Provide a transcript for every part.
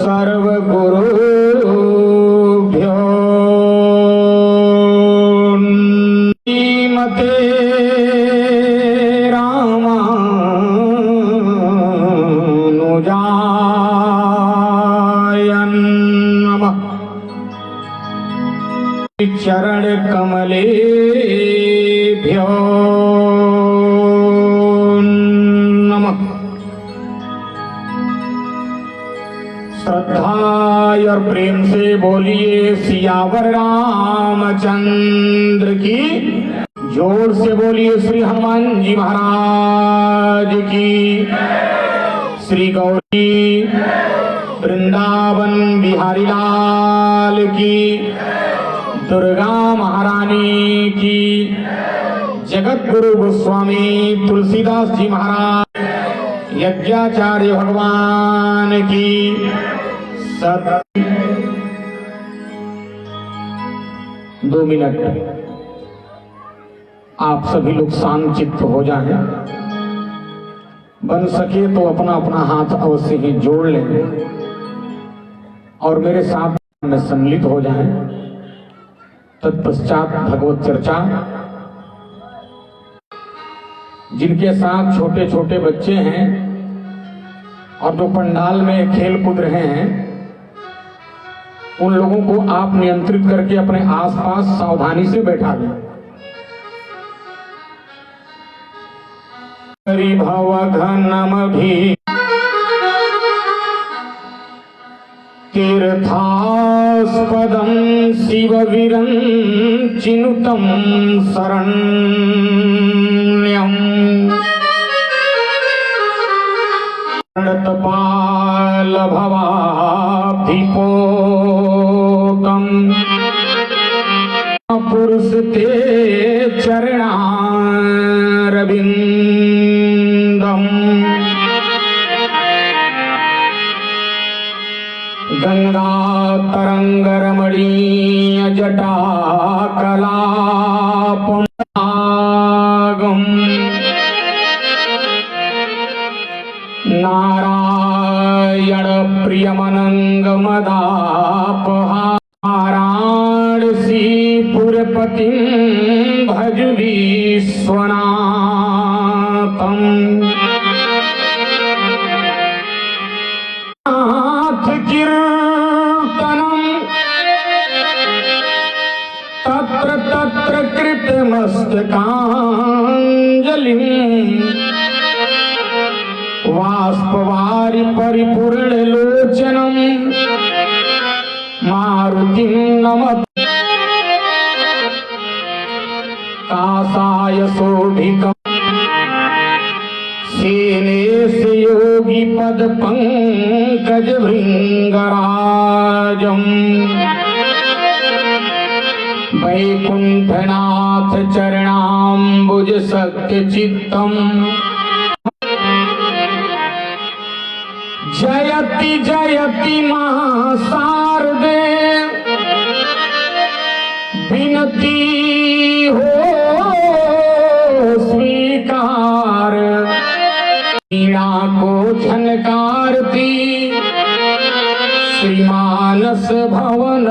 सर्वगुरुभ्यो श्रीमते रामानुजाय नमः। चरण कमलेभ्यो नमः। श्रद्धा और प्रेम से बोलिए सियावर रामचंद्र की। जोर से बोलिए श्री हनुमान जी महाराज की। श्री गौरी वृंदावन बिहारी लाल की। दुर्गा महारानी की। जगत गुरु गोस्वामी तुलसीदास जी महाराज, यज्ञाचार्य भगवान की। सब 2 मिनट आप सभी लोग शांत चित्त हो जाएं। बन सके तो अपना अपना हाथ अवश्य ही जोड़ लें और मेरे साथ में सम्मिलित हो जाएं। तत्पश्चात भगवत चर्चा। जिनके साथ छोटे छोटे बच्चे हैं और जो पंडाल में खेल कूद रहे हैं, उन लोगों को आप नियंत्रित करके अपने आसपास सावधानी से बैठा दें। भव घनम भी तीर्थास्पदं शिव विरंचिनुतं शरण्यं प्रणतपाल भवाब्धिपोतं पुरुष ते चरणारविंदम। गंगा तरंग रमणीय जटा कलापम नारायण प्रियमनंगमदापहाराणसी पुरपतिं भज विश्वनाथं। तत्र तत्र कृतमस्तकाञ्जलिं वाष्पवारि परिपूर्णलोचनं मारुतिं नमः। कासाय शोभितं सेनेश योगी पद पंकज भृंगराजं। वैकुंठनाथ चरणाम्बुज सत्य चित्तम। जयति जयति महाशारदे विनती हो स्वीकार। वीणा को झनकारती श्रीमानस भवन।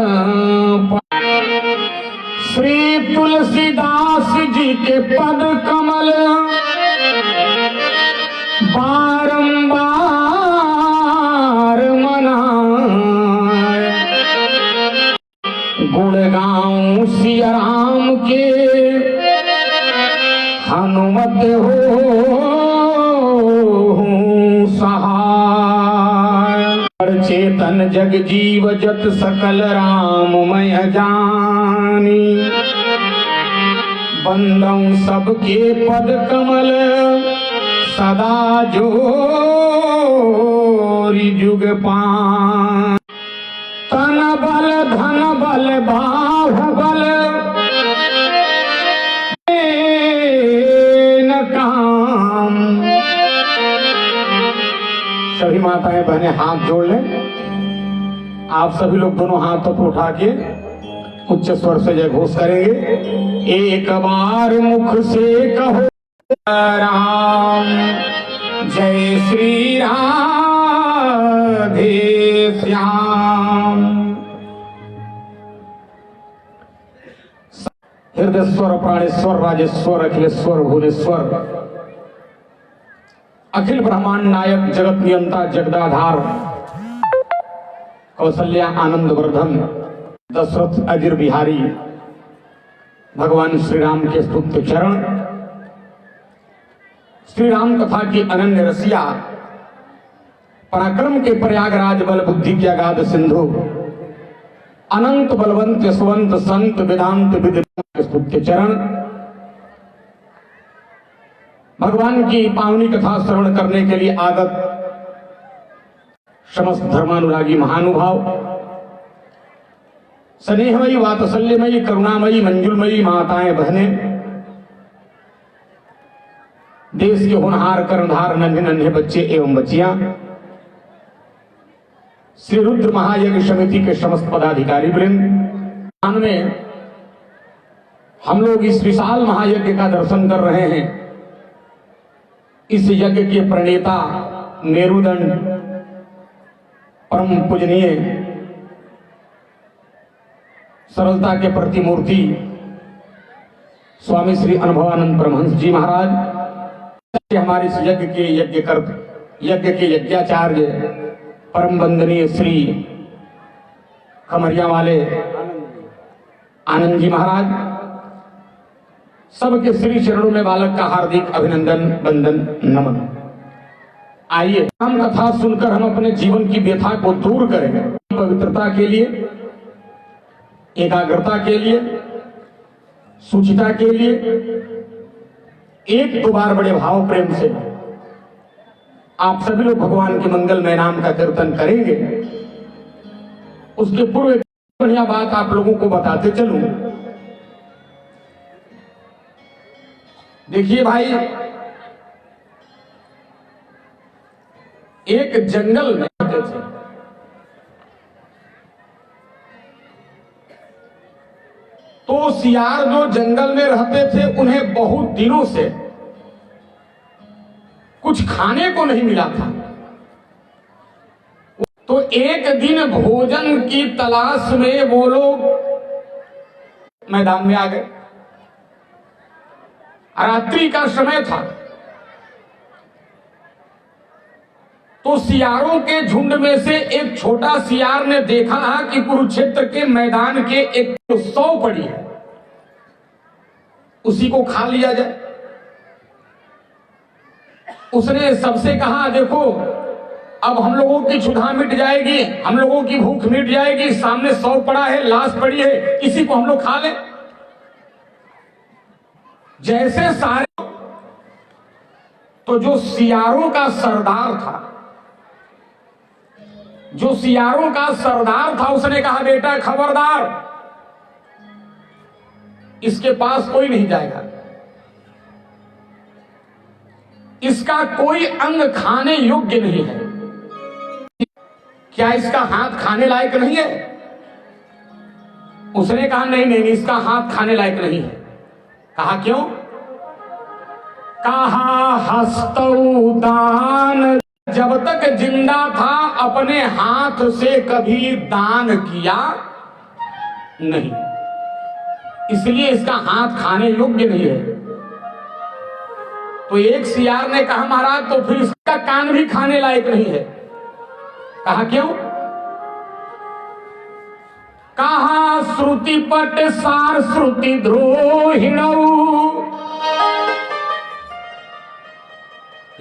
श्री तुलसीदास जी के पद कमल बारंबार मनाए। गुण गाऊं सिया राम के हनुमत हो सहाय। चेतन जग जीव जत सकल राममय जानी। बंदौ सबके पद कमल सदा जोरी जुग पान। तन बल धन बल बाहुबल न काम। सभी माताएं बहनें हाथ जोड़ लें। आप सभी लोग दोनों हाथों को उठा के उच्च स्वर से जय घोष करेंगे। एक बार मुख से कहो राम जय श्री राधे श्याम। राम। हृदयस्वर प्राणेश्वर राजेश्वर अखिलेश्वर भुवनेश्वर अखिल ब्रह्मांड नायक जगत नियंता जगदाधार कौशल्या आनंद वर्धन दशरथ अजीर बिहारी भगवान श्री राम के स्तुत्य चरण, श्री राम कथा की अनन्य रसिया, पराक्रम के प्रयागराज बल बुद्धि के अगाध सिंधु, अनंत बलवंत यशवंत संत वेदांत विद्या के स्तुत्य चरण, भगवान की पावनी कथा श्रवण करने के लिए आगत समस्त धर्मानुरागी महानुभाव, स्नेहमयी वात्सल्यमयी करुणामयी मंजुलमयी माताएं बहनें, देश के होनहार कर्णधार नन्हे नन्हे बच्चे एवं बच्चियां, श्री रुद्र महायज्ञ समिति के समस्त पदाधिकारी वृंद में हम लोग इस विशाल महायज्ञ का दर्शन कर रहे हैं। इस यज्ञ के प्रणेता मेरुदंड परम पूजनीय सरलता के प्रतिमूर्ति स्वामी श्री अनुभवानंद परमहंस जी महाराज, हमारे इस यज्ञ के यज्ञाचार्य परम वंदनीय श्री खमरिया वाले आनंद जी महाराज, सबके श्री चरणों में बालक का हार्दिक अभिनंदन वंदन नमन। आइए राम कथा सुनकर हम अपने जीवन की व्यथा को दूर करेंगे। पवित्रता के लिए, एकाग्रता के लिए, सुचिता के लिए एक दो बार बड़े भाव प्रेम से आप सभी लोग भगवान के मंगलमय नाम का कीर्तन करेंगे। उसके पूर्व एक बढ़िया बात आप लोगों को बताते चलूं। देखिए भाई, एक जंगल में रहते थे, तो सियार जो जंगल में रहते थे उन्हें बहुत दिनों से कुछ खाने को नहीं मिला था। तो एक दिन भोजन की तलाश में वो लोग मैदान में आ गए। रात्रि का समय था, तो सियारों के झुंड में से एक छोटा सियार ने देखा कि कुरुक्षेत्र के मैदान के एक सौ पड़ी है, उसी को खा लिया जाए। उसने सबसे कहा, देखो अब हम लोगों की क्षुधा मिट जाएगी, हम लोगों की भूख मिट जाएगी, सामने 100 पड़ा है, लाश पड़ी है, इसी को हम लोग खा लें। जैसे सारे, तो जो सियारों का सरदार था, उसने कहा, बेटा खबरदार, इसके पास कोई नहीं जाएगा, इसका कोई अंग खाने योग्य नहीं है। क्या इसका हाथ खाने लायक नहीं है? उसने कहा, नहीं नहीं, इसका हाथ खाने लायक नहीं है। कहा क्यों? कहा, हस्तौ दान, जब तक जिंदा था अपने हाथ से कभी दान किया नहीं, इसलिए इसका हाथ खाने योग्य नहीं है। तो एक सियार ने कहा, महाराज तो फिर इसका कान भी खाने लायक नहीं है। कहा क्यों? कहा, श्रुति पट सार श्रुति द्रोहिणौ,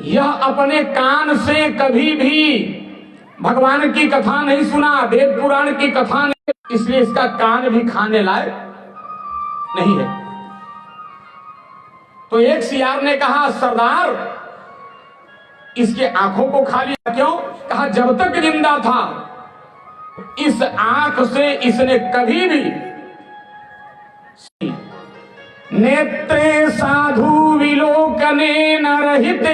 यह अपने कान से कभी भी भगवान की कथा नहीं सुना, वेद पुराण की कथा नहीं, इसलिए इसका कान भी खाने लायक नहीं है। तो एक सियार ने कहा, सरदार इसके आंखों को खा लिया। क्यों? कहा, जब तक जिंदा था इस आंख से इसने कभी भी, नेत्रे साधु विलोकने न रहते।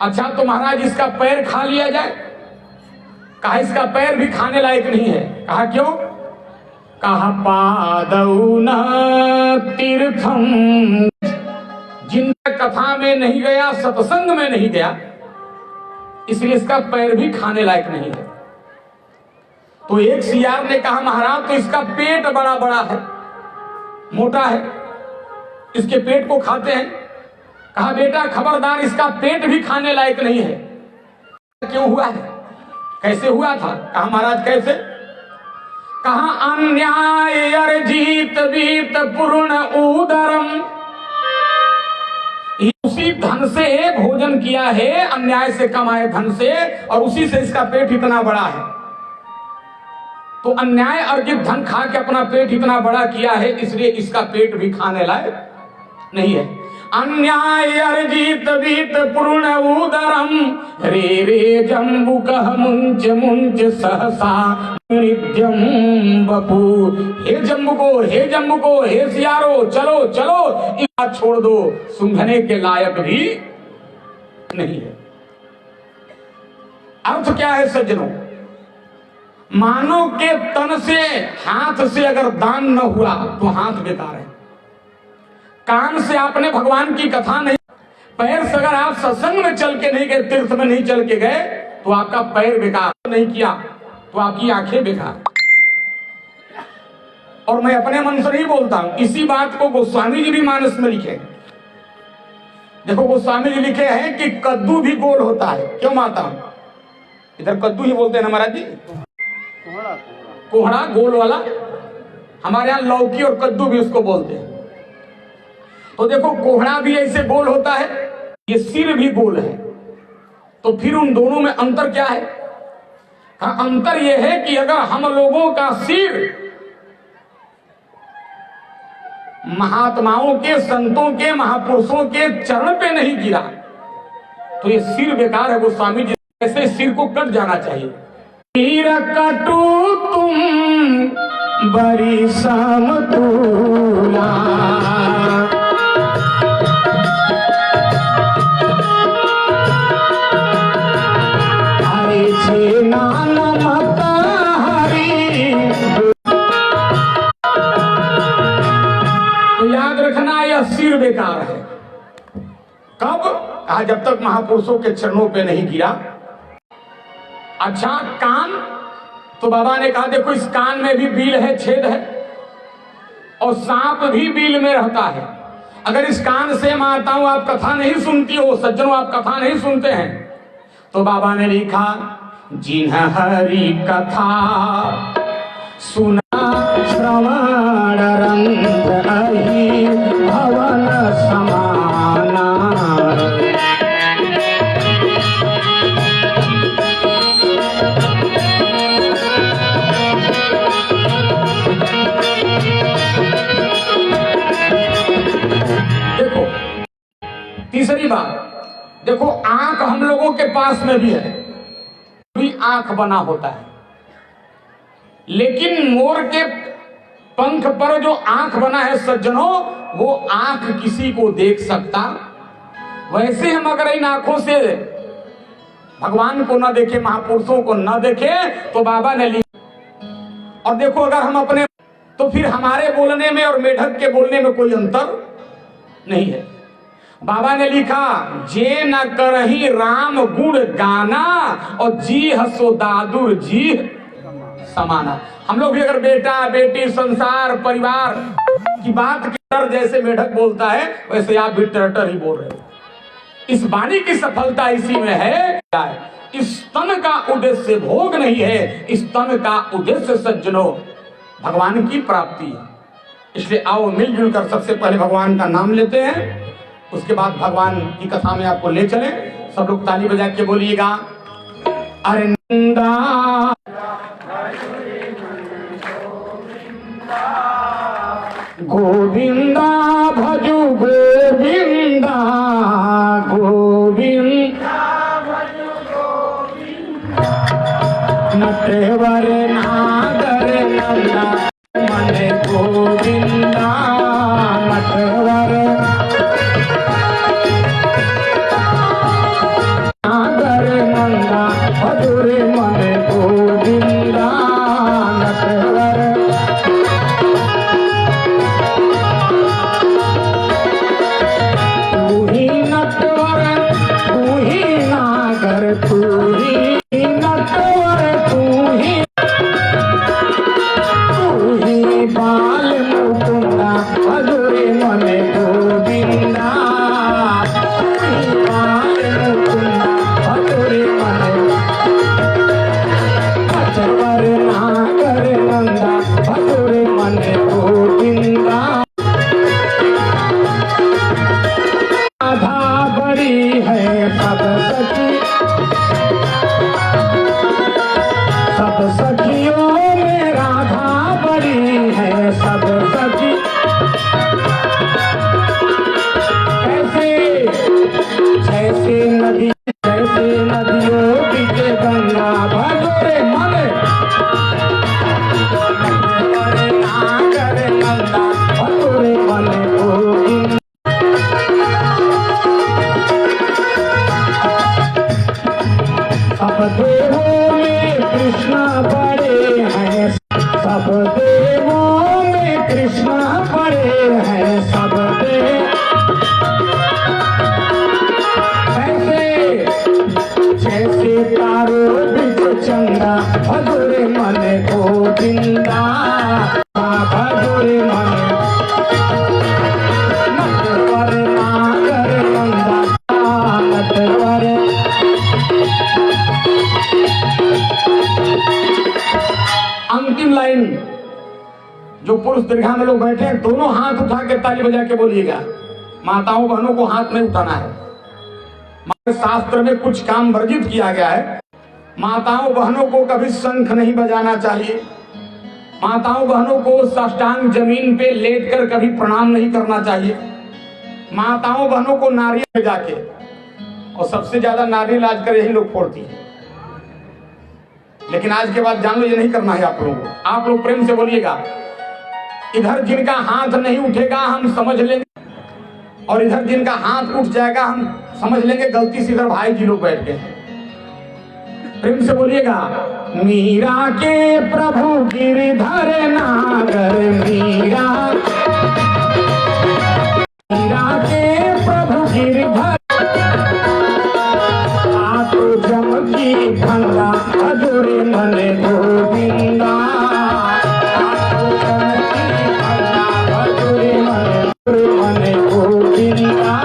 अच्छा तो महाराज इसका पैर खा लिया जाए? कहा, इसका पैर भी खाने लायक नहीं है। कहा क्यों? कहा, पादौ न तीर्थम, जिन कथा में नहीं गया, सत्संग में नहीं गया, इसलिए इसका पैर भी खाने लायक नहीं है। तो एक सियार ने कहा महाराज तो इसका पेट बड़ा बड़ा है, मोटा है, इसके पेट को खाते हैं। कहा बेटा खबरदार, इसका पेट भी खाने लायक नहीं है। क्यों हुआ है, कैसे हुआ था? कहा महाराज कैसे? कहा अन्याय अर्जित वीत पूर्ण उदरम, उसी धन से भोजन किया है, अन्याय से कमाए धन से, और उसी से इसका पेट इतना बड़ा है। तो अन्याय अर्जित धन खा के अपना पेट इतना बड़ा किया है, इसलिए इसका पेट भी खाने लायक नहीं है। अन्याय अर्जित वीत पूर्ण उदरम रे रे जम्बुकः मुंच मुंच सहसा नित्यम बपू। हे जम्बुको, हे सियारो, चलो चलो, ये बात छोड़ दो, सूंघने के लायक भी नहीं है। अर्थ क्या है सज्जनों? मानव के तन से, हाथ से अगर दान न हुआ तो हाथ बेकार है। कान से आपने भगवान की कथा नहीं, पैर से अगर आप सत्संग में चल के नहीं गए, तीर्थ में नहीं चल के गए, तो आपका पैर बेकार नहीं किया तो आपकी आंखें बेकार। और मैं अपने मन से नहीं बोलता हूं, इसी बात को गोस्वामी जी भी मानस में लिखे। देखो गोस्वामी जी लिखे हैं कि कद्दू भी गोल होता है। क्यों माता? इधर कद्दू ही बोलते हैं ना महाराज जी, कोहड़ा गोल वाला। हमारे यहां लौकी और कद्दू भी उसको बोलते हैं। तो देखो कोहड़ा भी ऐसे गोल होता है, ये सिर भी गोल है। तो फिर उन दोनों में अंतर क्या है? अंतर यह है कि अगर हम लोगों का सिर महात्माओं के, संतों के, महापुरुषों के चरण पे नहीं गिरा तो ये सिर बेकार है। गोस्वामी जी ऐसे सिर को कट जाना चाहिए। सिर कटू तुम बड़ी समतुला, सिर बेकार है। कब? कहा जब तक महापुरुषों के चरणों पे नहीं गिरा। अच्छा कान, तो बाबा ने कहा देखो इस कान में भी बील है, छेद है, और सांप भी बील में रहता है। अगर इस कान से माताओं आप कथा नहीं सुनती हो, सज्जनों आप कथा नहीं सुनते हैं, तो बाबा ने लिखा जिन्ह हरि कथा सुना श्रवण रंग अहि भवन समाना। देखो तीसरी बात, देखो आंख हम लोगों के पास में भी है, भी आंख बना होता है, लेकिन मोर के पंख पर जो आंख बना है सज्जनों, वो आंख किसी को देख सकता। वैसे हम अगर इन आंखों से भगवान को न देखे, महापुरुषों को न देखे, तो बाबा ने लिखा। और देखो अगर हम अपने, तो फिर हमारे बोलने में और मेढक के बोलने में कोई अंतर नहीं है। बाबा ने लिखा जे न करही राम गुण गाना और जी हसो दादुर जी समाना। हम लोग भी अगर बेटा बेटी संसार परिवार की बात कर जैसे मेढक बोलता है, वैसे आप भी टर्टर ही बोल रहे हो। इस वाणी की सफलता इसी में है। इस तन का उद्देश्य भोग नहीं है, इस तन का उद्देश्य सज्जनों भगवान की प्राप्ति है। इसलिए आओ मिलजुल कर सबसे पहले भगवान का नाम लेते हैं, उसके बाद भगवान की कथा में आपको ले चले। सब लोग ताली बजा के बोलिएगा अरे नंदा गोविंदा भजु गोविंदा गोविंदा भजु गोविंदा नटवर नागर नंदा मन गोविंदा नटवर नागर नंदा भजुरे मन गोविंदा नटवर। तू ही नागर तू देवों में कृष्ण बड़े हैं, सब देवों में कृष्ण बड़े हैं, सब देव। जैसे तारो बिच चंदा भदुरे मन गोविंदा, भदुरे मन नटवर नागर नंदा, नटवर। अंतिम लाइन जो पुरुष दीर्घा में लोग बैठे हैं, दोनों हाथ उठा के ताली बजा के बोलिएगा। माताओं बहनों को हाथ नहीं उठाना है। शास्त्र में कुछ काम वर्जित किया गया है। माताओं बहनों को कभी शंख नहीं बजाना चाहिए। माताओं बहनों को साष्टांग जमीन पे लेटकर कभी प्रणाम नहीं करना चाहिए। माताओं बहनों को नारियल जाके, और सबसे ज्यादा नारियल आजकल यही लोग फोड़ती है, लेकिन आज के बाद जान लो ये नहीं करना है आप लोगों को। आप लोग प्रेम से बोलिएगा। इधर जिनका हाथ नहीं उठेगा हम समझ लेंगे, और इधर जिनका हाथ उठ जाएगा हम समझ लेंगे गलती से इधर भाई जी लोग बैठ गए। प्रेम से बोलिएगा। मीरा के प्रभु गिरधर नागर, मीरा के प्रभु गिरधर, आप जमकी भंगा भदुरे मन गोविंदा, आप जमकी भंगा भदुरे मन गोविंदा।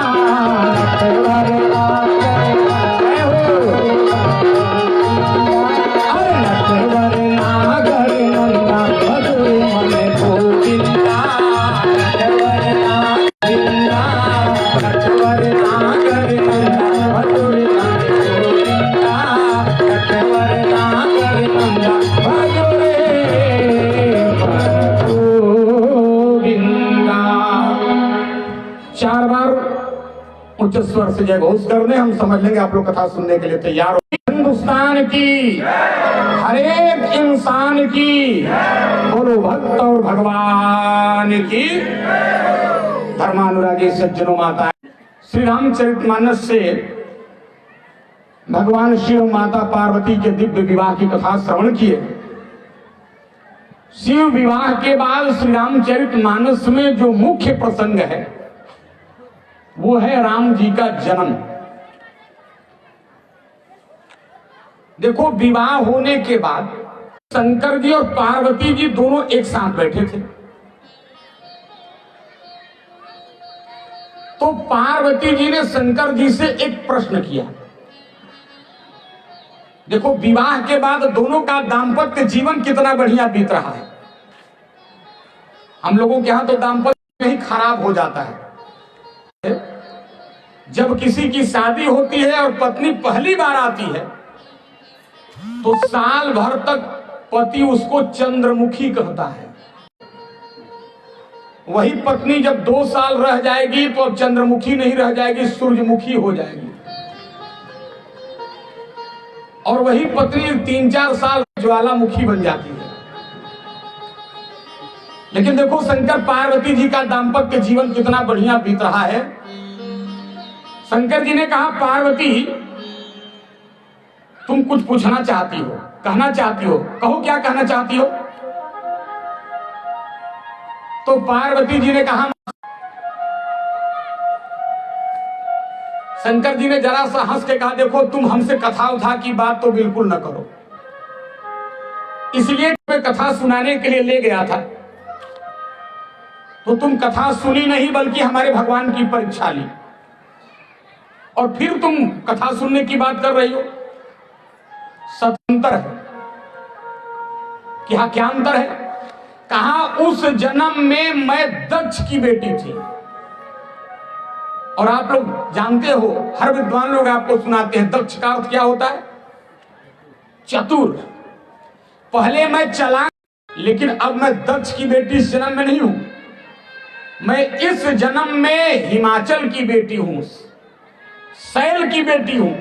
चार बार उच्च स्वर से जय घोष कर दे, हम समझ लेंगे आप लोग कथा सुनने के लिए तैयार हो। हिंदुस्तान की हर एक इंसान की बोलो भक्त और भगवान की। धर्मानुरागी सज्जनों माता, श्री रामचरितमानस से भगवान शिव माता पार्वती के दिव्य विवाह की कथा श्रवण किए। शिव विवाह के बाद श्री रामचरितमानस में जो मुख्य प्रसंग है वो है राम जी का जन्म। देखो, विवाह होने के बाद शंकर जी और पार्वती जी दोनों एक साथ बैठे थे। तो पार्वती जी ने शंकर जी से एक प्रश्न किया। देखो, विवाह के बाद दोनों का दाम्पत्य जीवन कितना बढ़िया बीत रहा है। हम लोगों के यहां तो दाम्पत्य ही खराब हो जाता है। जब किसी की शादी होती है और पत्नी पहली बार आती है तो साल भर तक पति उसको चंद्रमुखी कहता है। वही पत्नी जब 2 साल रह जाएगी तो अब चंद्रमुखी नहीं रह जाएगी, सूर्यमुखी हो जाएगी। और वही पत्नी 3-4 साल ज्वालामुखी बन जाती है। लेकिन देखो, शंकर पार्वती जी का दाम्पत्य जीवन कितना बढ़िया बीत रहा है। शंकर जी ने कहा, पार्वती तुम कुछ पूछना चाहती हो, कहना चाहती हो, कहो क्या कहना चाहती हो। तो पार्वती जी ने कहा, शंकर जी ने जरा सा हंस के कहा, देखो तुम हमसे कथा उठा की बात तो बिल्कुल न करो, इसलिए मैं कथा सुनाने के लिए ले गया था। तो तुम कथा सुनी नहीं बल्कि हमारे भगवान की परीक्षा ली, और फिर तुम कथा सुनने की बात कर रही हो। सत्य है। क्या अंतर है? कहा, उस जन्म में मैं दक्ष की बेटी थी। और आप लोग जानते हो, हर विद्वान लोग आपको सुनाते हैं, दक्ष का अर्थ क्या होता है? चतुर। पहले मैं चालाक, लेकिन अब मैं दक्ष की बेटी इस जन्म में नहीं हूं। मैं इस जन्म में हिमाचल की बेटी हूं, शैल की बेटी हूं।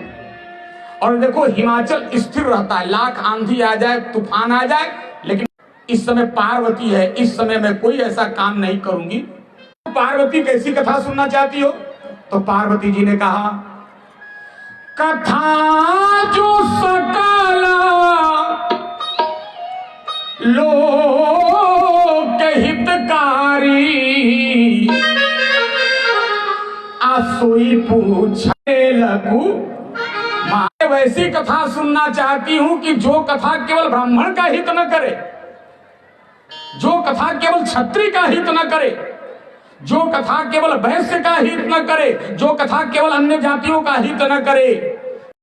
और देखो, हिमाचल स्थिर रहता है, लाख आंधी आ जाए, तूफान आ जाए, लेकिन इस समय पार्वती है, इस समय मैं कोई ऐसा काम नहीं करूंगी। पार्वती कैसी कथा सुनना चाहती हो? तो पार्वती जी ने कहा, कथा जो सकल लोक हितकारी, आसोई पूछे लगू। मैं वैसी कथा सुनना चाहती हूं कि जो कथा केवल ब्राह्मण का हित न करे, जो कथा केवल क्षत्रिय का हित न करे, जो कथा केवल वैश्य का हित न करे, जो कथा केवल अन्य जातियों का हित न करे।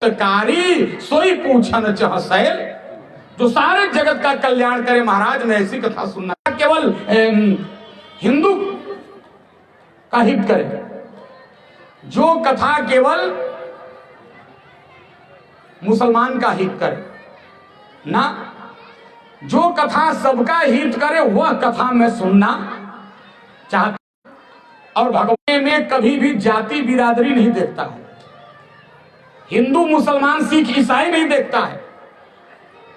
कारी सोई पूछन चह सैल, जो सारे जगत का कल्याण करे। महाराज मैं ऐसी कथा सुनना, केवल हिंदू का हित करे, जो कथा केवल मुसलमान का हित करे ना, जो कथा सबका हित करे वह कथा मैं सुनना चाहता। और भगवान में कभी भी जाति बिरादरी नहीं देखता है, हिंदू मुसलमान सिख ईसाई नहीं देखता है।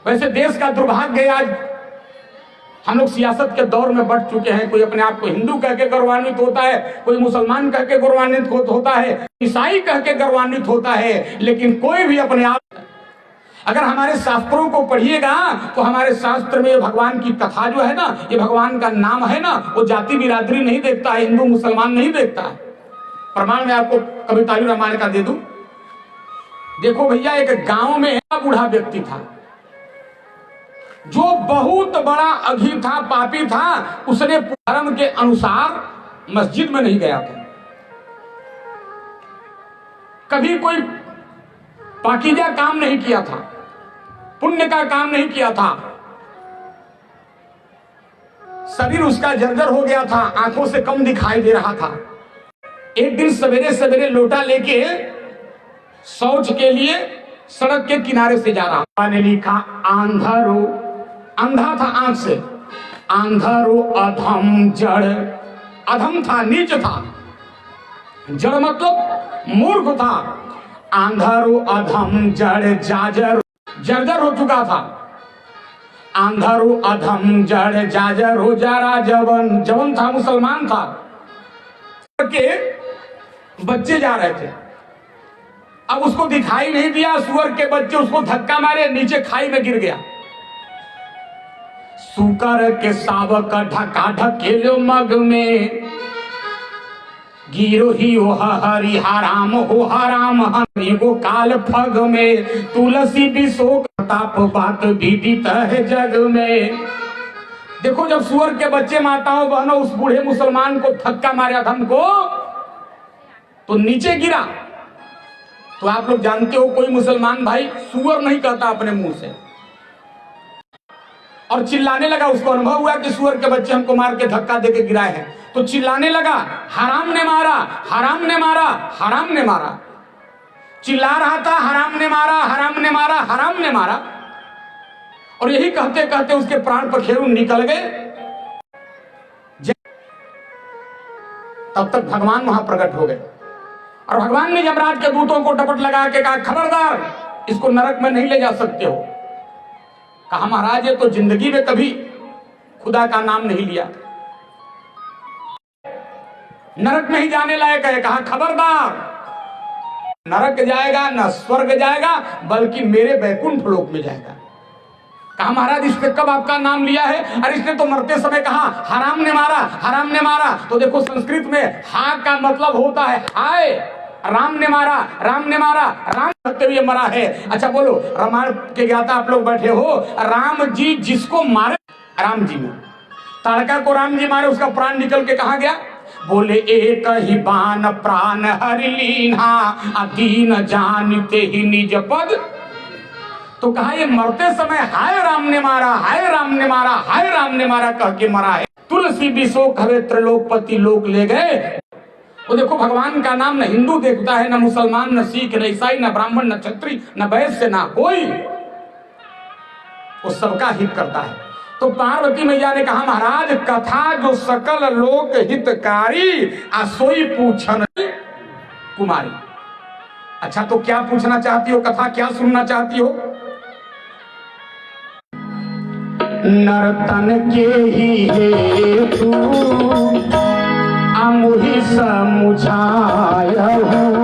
वैसे देश का दुर्भाग्य आज हम लोग सियासत के दौर में बढ़ चुके हैं। कोई अपने आप को हिंदू कह के गौरवान्वित होता है, कोई मुसलमान कह के गौरवान्वित होता है, ईसाई कह के गौरवान्वित होता है, लेकिन कोई भी अपने आप। अगर हमारे शास्त्रों को पढ़िएगा तो हमारे शास्त्र में भगवान की कथा जो है ना, ये भगवान का नाम है ना, वो जाति बिरादरी नहीं देखता है, हिंदू मुसलमान नहीं देखता है। प्रमाण मैं आपको कवितालु रामायण का दे दूं। देखो भैया, एक गांव में बूढ़ा व्यक्ति था जो बहुत बड़ा अघी था, पापी था। उसने धर्म के अनुसार मस्जिद में नहीं गया था, कभी कोई पाकीजा काम नहीं किया था, पुण्य का काम नहीं किया था। शरीर उसका जर्जर हो गया था, आंखों से कम दिखाई दे रहा था। एक दिन सवेरे सवेरे लोटा लेके शौच के लिए सड़क के किनारे से जा रहा। ने लिखा आंधरो, अंधा था आंख से, आंधरो अधम जड़, अधम था, नीच था, जड़ मतलब मूर्ख था। आंधरो अधम जड़ जाजर, जर्जर हो चुका था। आंधरो अधम जड़ जाजर हो जारा जवन, जवन था, मुसलमान था। के बच्चे जा रहे थे, अब उसको दिखाई नहीं दिया, सुअर के बच्चे उसको धक्का मारे, नीचे खाई में गिर गया। सुकर के सावक ढका ढकेलो मग में, गिरो ही ओ हरि हराम हो हराम हरि को काल फग में। तुलसी विशोक ताप बात विदित है जग में। देखो, जब सुअर के बच्चे माताओं बहनों उस बूढ़े मुसलमान को धक्का मारे अधम को, तो नीचे गिरा। तो आप लोग जानते हो कोई मुसलमान भाई सुअर नहीं कहता अपने मुंह से, और चिल्लाने लगा। उसको अनुभव हुआ कि सुअर के बच्चे हमको मार के धक्का देके गिराए हैं, तो चिल्लाने लगा, हराम ने मारा, हराम ने मारा, हराम ने मारा। चिल्ला रहा था, हराम ने मारा, हराम ने मारा, हराम ने मारा। और यही कहते कहते उसके प्राण पखेरु निकल गए। तब तक भगवान वहां प्रकट हो गए, और भगवान ने यमराज के दूतों को डपट लगा के कहा, खबरदार, इसको नरक में नहीं ले जा सकते हो। कहा, महाराज ये तो जिंदगी में कभी खुदा का नाम नहीं लिया, नरक में ही जाने लायक है। कहा, खबरदार, नरक जाएगा न स्वर्ग जाएगा, बल्कि मेरे वैकुंठ लोक में जाएगा। कहा, महाराज इसने कब आपका नाम लिया है? अरे इसने तो मरते समय कहा, हराम ने मारा, हराम ने मारा। तो देखो संस्कृत में हा का मतलब होता है हाय, राम ने मारा, राम ने मारा, राम कहते हुए मरा है। अच्छा बोलो, रामायण के ज्ञाता आप लोग बैठे हो, राम जी जिसको मारे, राम जी में ताड़का को राम जी मारे, उसका प्राण निकल के कहा गया? बोले एक ही बान प्राण हरि लीन्हा, अदीन जानते ही निज पद। तो कहा ये मरते समय हाय राम ने मारा, हाय राम ने मारा, हाय राम ने मारा कह के मरा है। तुलसी विशोक हवे त्रिलोकपति लोक ले गए। वो देखो भगवान का नाम न हिंदू देखता है, न मुसलमान, न सिख, न ईसाई, न ब्राह्मण, न क्षत्रिय, न वैश्य, न कोई, वो सबका हित करता है। तो पार्वती मैया ने कहा, महाराज कथा जो सकल लोक हितकारी, असोई पूछन कुमारी। अच्छा तो क्या पूछना चाहती हो, कथा क्या सुनना चाहती हो? नर्तन के ही हेतु अमुहि समुझायहु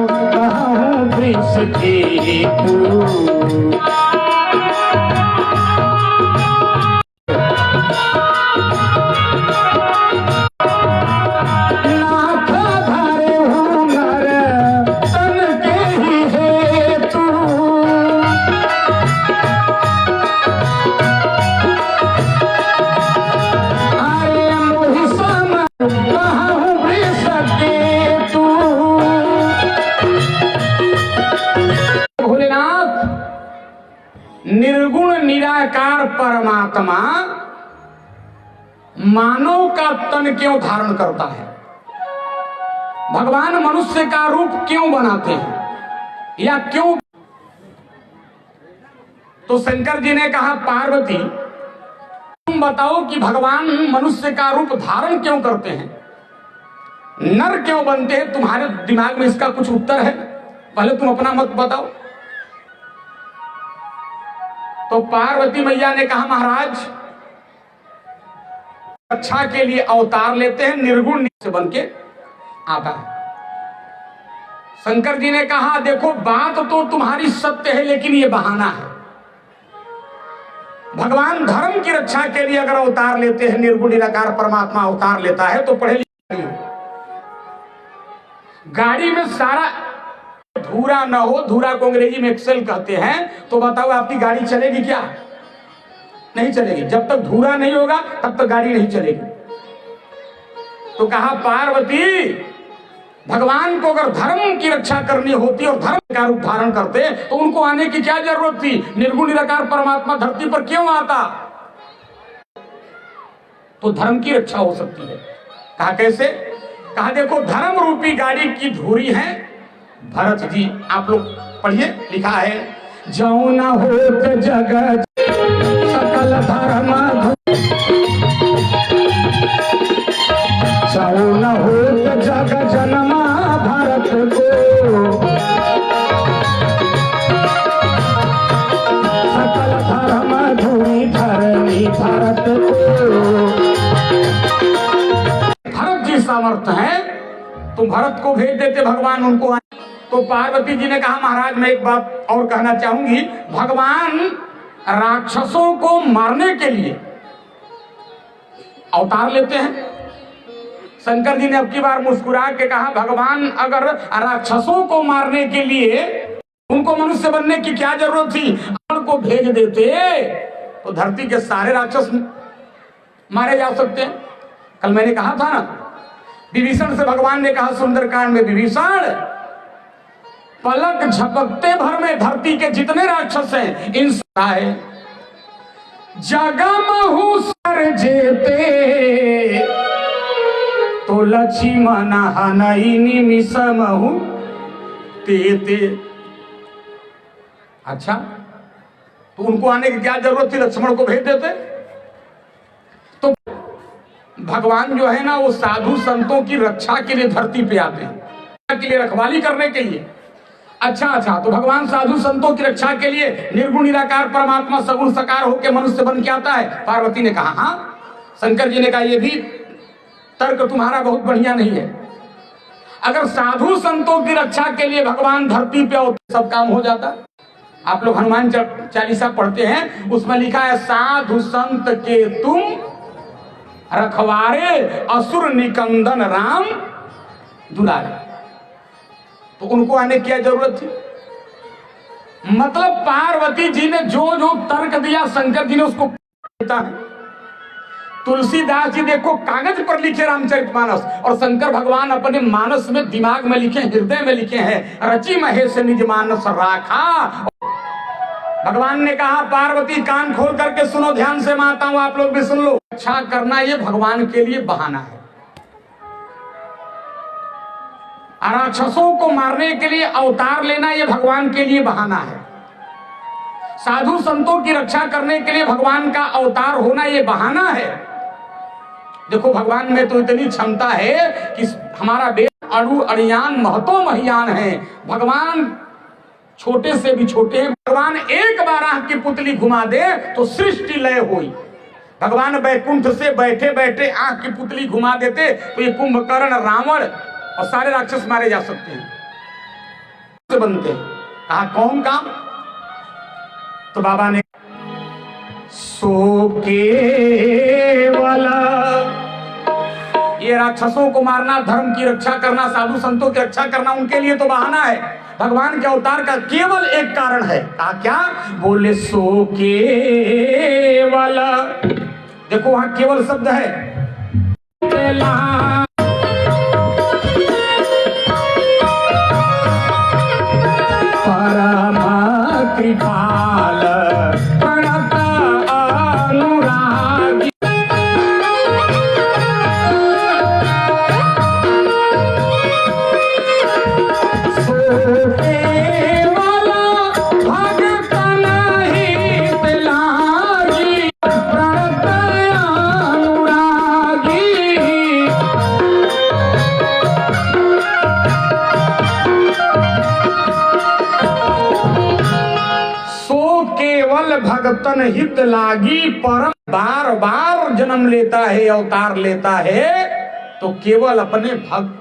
कहूँ सके तू। निर्गुण निराकार परमात्मा मानव का तन क्यों धारण करता है? भगवान मनुष्य का रूप क्यों बनाते हैं या क्यों? तो शंकर जी ने कहा पार्वती तुम बताओ कि भगवान मनुष्य का रूप धारण क्यों करते हैं, नर क्यों बनते हैं? तुम्हारे दिमाग में इसका कुछ उत्तर है? पहले तुम अपना मत बताओ। तो पार्वती मैया ने कहा महाराज रक्षा के लिए अवतार लेते हैं, निर्गुण से बन के आता है। शंकर जी ने कहा देखो बात तो तुम्हारी सत्य है लेकिन ये बहाना है। भगवान धर्म की रक्षा के लिए अगर अवतार लेते हैं, निर्गुण निराकार परमात्मा अवतार लेता है तो पढ़े लिखे गाड़ी में सारा धूरा न हो, धूरा को अंग्रेजी में एक्सेल कहते हैं, तो बताओ आपकी गाड़ी चलेगी क्या? नहीं चलेगी। जब तक धूरा नहीं होगा तब तक गाड़ी नहीं चलेगी। तो कहा पार्वती भगवान को अगर धर्म की रक्षा करनी होती और धर्म का रूप धारण करते तो उनको आने की क्या जरूरत थी? निर्गुण निराकार परमात्मा धरती पर क्यों आता? तो धर्म की रक्षा हो सकती है। कहा कैसे? कहा देखो धर्म रूपी गाड़ी की धुरी है। भरत जी आप लोग पढ़िए, लिखा है जौ न होत जगत सकल धर्म, जौ न होत जग जन्मा भरत को, सकल धर्म धुरी धरनी भरत को। भरत जी सामर्थ्य है तो भरत को भेज देते, भगवान उनको। तो पार्वती जी ने कहा महाराज मैं एक बात और कहना चाहूंगी, भगवान राक्षसों को मारने के लिए अवतार लेते हैं। शंकर जी ने अब की बार मुस्कुरा के कहा भगवान अगर राक्षसों को मारने के लिए उनको मनुष्य बनने की क्या जरूरत थी? को भेज देते तो धरती के सारे राक्षस मारे जा सकते हैं। कल मैंने कहा था ना, विभीषण से भगवान ने कहा सुंदरकांड में, विभीषण पलक झपकते भर में धरती के जितने राक्षस हैं इन है जगमहु सर जेते तो लक्ष्मण हनई निमिषमहु तेते। अच्छा तो उनको आने की क्या जरूरत थी? लक्ष्मण को भेज देते। तो भगवान जो है ना वो साधु संतों की रक्षा के लिए धरती पे आते हैं, के लिए रखवाली करने के लिए। अच्छा तो भगवान साधु संतों की रक्षा के लिए निर्गुण निराकार परमात्मा सगुण साकार होकर मनुष्य बन के आता है। पार्वती ने कहा हाँ। शंकर जी ने कहा ये भी तर्क तुम्हारा बहुत बढ़िया नहीं है। अगर साधु संतों की रक्षा के लिए भगवान धरती पे होते सब काम हो जाता। आप लोग हनुमान चालीसा पढ़ते हैं, उसमें लिखा है साधु संत के तुम रखवारे असुर निकंदन राम दुलारे। तो उनको आने की क्या जरूरत थी? मतलब पार्वती जी ने जो जो तर्क दिया शंकर जी ने उसको है। तुलसीदास जी देखो कागज पर लिखे रामचरितमानस और शंकर भगवान अपने मानस में दिमाग में लिखे, हृदय में लिखे हैं, रचि महेश निज मानस राखा। भगवान ने कहा पार्वती कान खोल करके सुनो, ध्यान से माता हूं, आप लोग भी सुन लो। अच्छा करना ये भगवान के लिए बहाना है, राक्षसों को मारने के लिए अवतार लेना ये भगवान के लिए बहाना है, साधु संतों की रक्षा करने के लिए भगवान का अवतार होना ये बहाना है। देखो भगवान में तो इतनी क्षमता है कि हमारा वेद अणु अड़ियान महतो महियान है। भगवान छोटे से भी छोटे हैं। भगवान एक बार आंख की पुतली घुमा दे तो सृष्टि लय हुई। भगवान वैकुंठ से बैठे बैठे आंख की पुतली घुमा देते तो ये कुंभकर्ण, रावण और सारे राक्षस मारे जा सकते हैं, बनते हैं। कहा कौन काम? तो बाबा ने सो केवल, ये राक्षसों को मारना, धर्म की रक्षा करना, साधु संतों की रक्षा करना उनके लिए तो बहाना है, भगवान के अवतार का केवल एक कारण है। कहा क्या? बोले सो केवल। देखो वहां केवल शब्द है, परम कृपाल प्रणत अनुरागी, सो केवल भगतन हित लागी, प्रणत अनुरागी। केवल भगतन हित लागी, परम बार बार जन्म लेता है, अवतार लेता है, तो केवल अपने भक्त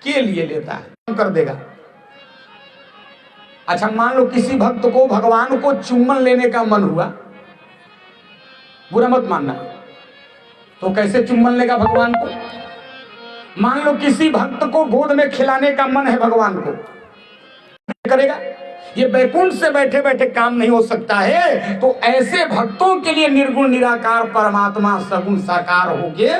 के लिए लेता है, कर देगा। अच्छा मान लो किसी भक्त को भगवान को चुम्बन लेने का मन हुआ, बुरा मत मानना, तो कैसे चुम्बन लेगा भगवान को? मान लो किसी भक्त को गोद में खिलाने का मन है भगवान को, करेगा? ये बैकुंठ से बैठे बैठे काम नहीं हो सकता है। तो ऐसे भक्तों के लिए निर्गुण निराकार परमात्मा सगुण साकार होके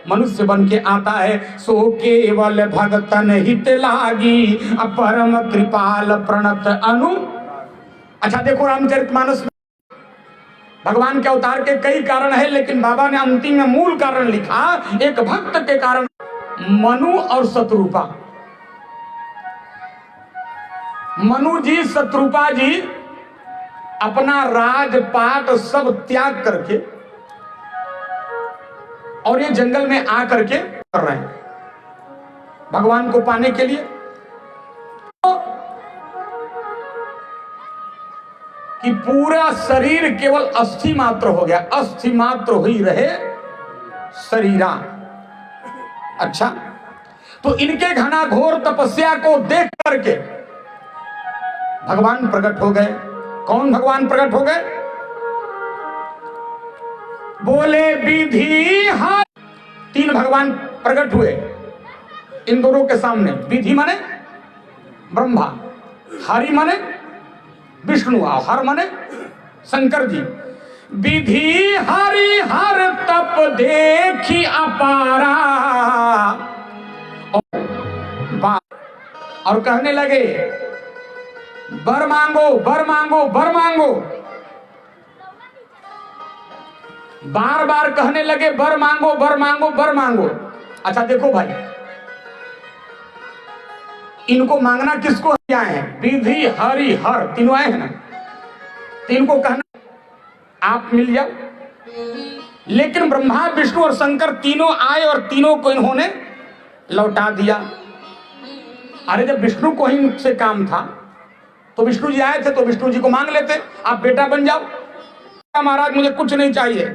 मनुष्य बन के आता है। सो केवल भगतन हित लागी, परम कृपाल प्रणत अनु। अच्छा देखो रामचरितमानस में भगवान के अवतार के कई कारण है, लेकिन बाबा ने अंतिम में मूल कारण लिखा, एक भक्त के कारण। मनु और शत्रुपा, मनु जी शत्रुपा जी अपना राजपाट सब त्याग करके और ये जंगल में आ करके कर रहे हैं भगवान को पाने के लिए, कि पूरा शरीर केवल अस्थि मात्र हो गया, अस्थि मात्र हुई रहे शरीरा। अच्छा तो इनके घनाघोर तपस्या को देख करके भगवान प्रकट हो गए। कौन भगवान प्रकट हो गए? बोले विधि हार। तीन भगवान प्रकट हुए इन दोनों के सामने। विधि माने ब्रह्मा, हरि माने विष्णु और हर माने शंकर जी। विधि हरि हर तप देखी अपारा, और कहने लगे वर मांगो वर मांगो वर मांगो, बार बार कहने लगे वर मांगो वर मांगो वर मांगो। अच्छा देखो भाई, इनको मांगना किसको आए हैं? विधि हरि हर तीनों आए हैं ना, तो इनको कहना आप मिल जाओ। लेकिन ब्रह्मा विष्णु और शंकर तीनों आए और तीनों को इन्होंने लौटा दिया। अरे जब विष्णु को ही से काम था तो विष्णु जी आए थे तो विष्णु जी को मांग लेते, आप बेटा बन जाओ। महाराज मुझे कुछ नहीं चाहिए।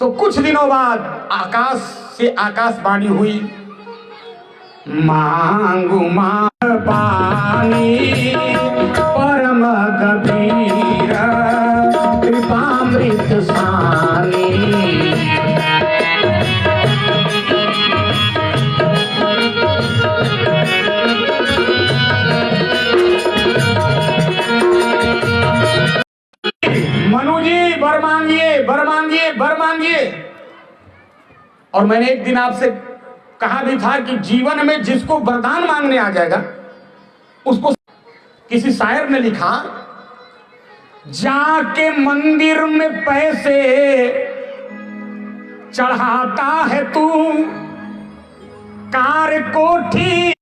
तो कुछ दिनों बाद आकाश से आकाशवाणी हुई, मांगू मांग पानी परम कबीर कृपामृत सानी। मनु जी वर मांगिए वर मांगिए वर मांगिए। और मैंने एक दिन आपसे कहा भी था कि जीवन में जिसको वरदान मांगने आ जाएगा उसको, किसी शायर ने लिखा, जाके मंदिर में पैसे चढ़ाता है तू, कार कोठी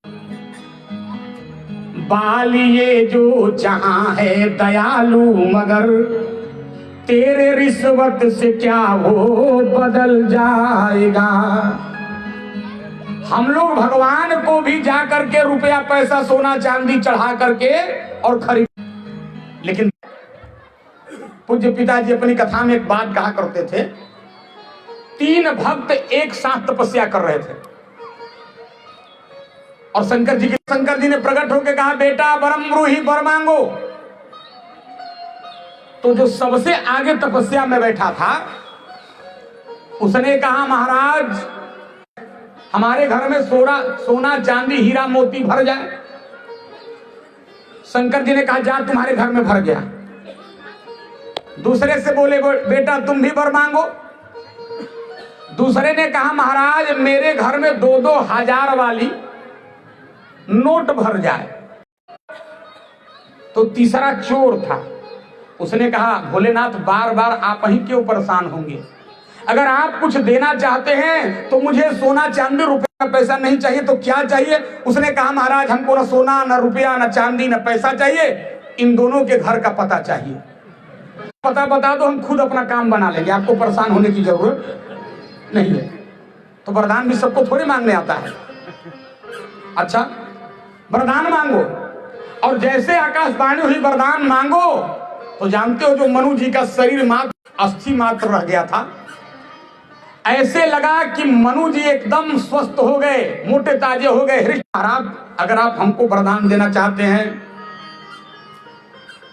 बालिए जो जहां है दयालु, मगर तेरे रिश्वत से क्या वो बदल जाएगा। हम लोग भगवान को भी जा करके रुपया पैसा सोना चांदी चढ़ा करके और खरीद, लेकिन पूज्य पिताजी अपनी कथा में एक बात कहा करते थे, तीन भक्त एक साथ तपस्या कर रहे थे। और शंकर जी ने प्रकट होकर कहा, बेटा वरम ब्रूहि, वर मांगो। तो जो सबसे आगे तपस्या में बैठा था उसने कहा, महाराज हमारे घर में सोना चांदी हीरा मोती भर जाए। शंकर जी ने कहा, जा तुम्हारे घर में भर गया। दूसरे से बोले, बेटा तुम भी वर मांगो। दूसरे ने कहा, महाराज मेरे घर में 2-2 हजार वाली नोट भर जाए। तो तीसरा चोर था, उसने कहा, भोलेनाथ बार बार आप ही क्यों परेशान होंगे, अगर आप कुछ देना चाहते हैं तो मुझे सोना चांदी रुपया पैसा नहीं चाहिए, तो क्या चाहिए? उसने कहा, महाराज हमको ना सोना ना रुपया ना चांदी ना पैसा चाहिए, इन दोनों के घर का पता चाहिए। पता बता दो, हम खुद अपना काम बना लेंगे, आपको परेशान होने की जरूरत नहीं है। तो वरदान भी सबको थोड़ी मांगने आता है। अच्छा, वरदान मांगो। और जैसे आकाशवाणी हुई वरदान मांगो, तो जानते हो जो मनु जी का शरीर मात्र अस्थि मात्र रह गया था, ऐसे लगा कि मनु जी एकदम स्वस्थ हो गए, मोटे ताजे हो गए। महाराज अगर आप हमको वरदान देना चाहते हैं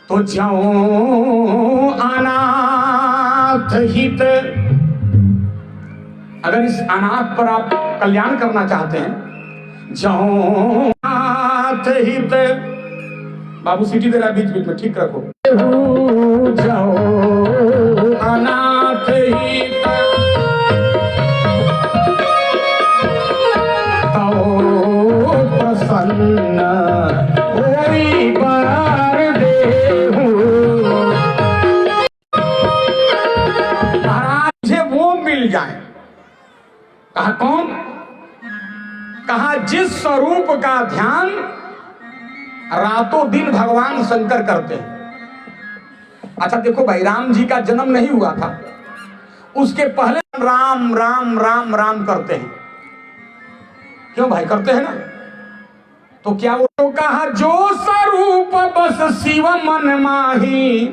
तो जाओ अनाथ हित, अगर इस अनाथ पर आप कल्याण करना चाहते हैं, जाओ अनाथ हित। बाबू सीटी दे रहा बीच बीच में, ठीक रखो। जाओ अनाथ हित प्रसन्न होई वर देहु। महाराज मुझे वो मिल जाए। कहा कौन? कहा जिस स्वरूप का ध्यान रातों दिन भगवान शंकर करते हैं। अच्छा देखो भाई, राम जी का जन्म नहीं हुआ था, उसके पहले राम राम राम राम करते हैं। क्यों भाई करते हैं ना? तो क्या वो तो कहा, जो स्वरूप बस शिव मन माही,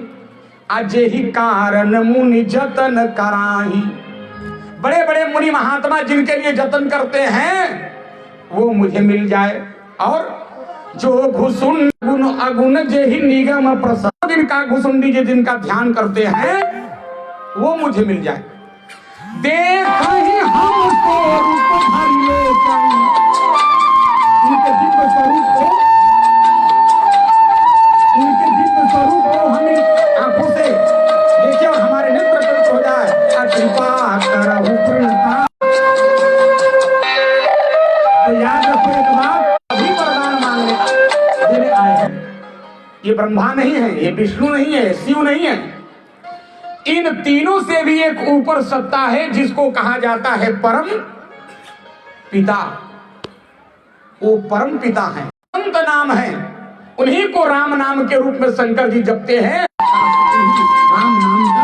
अजे ही कारण मुनि जतन कराही। बड़े बड़े मुनि महात्मा जिनके लिए जतन करते हैं वो मुझे मिल जाए। और जो घुसुंड गुण अगुण जे ही निगम प्रसाद, जिनका घुसुंडी जी जिनका ध्यान करते हैं वो मुझे मिल जाए। देख ही हमको रूप धरि लोचन, उनके दिव्य स्वरूप को, उनके दिव्य स्वरूप को हमें आंखों से देखिए और हमारे नेत्र प्रकट हो जाए। कृपा करहु कृपा। तो याद रखो एक बात, अभी वरदान मांगने देने आए हैं, ये ब्रह्मा नहीं है, ये विष्णु नहीं है, शिव नहीं है, इन तीनों से भी एक ऊपर सत्ता है जिसको कहा जाता है परम पिता। वो परम पिता है, अंत नाम है, उन्हीं को राम नाम के रूप में शंकर जी जपते हैं। राम नाम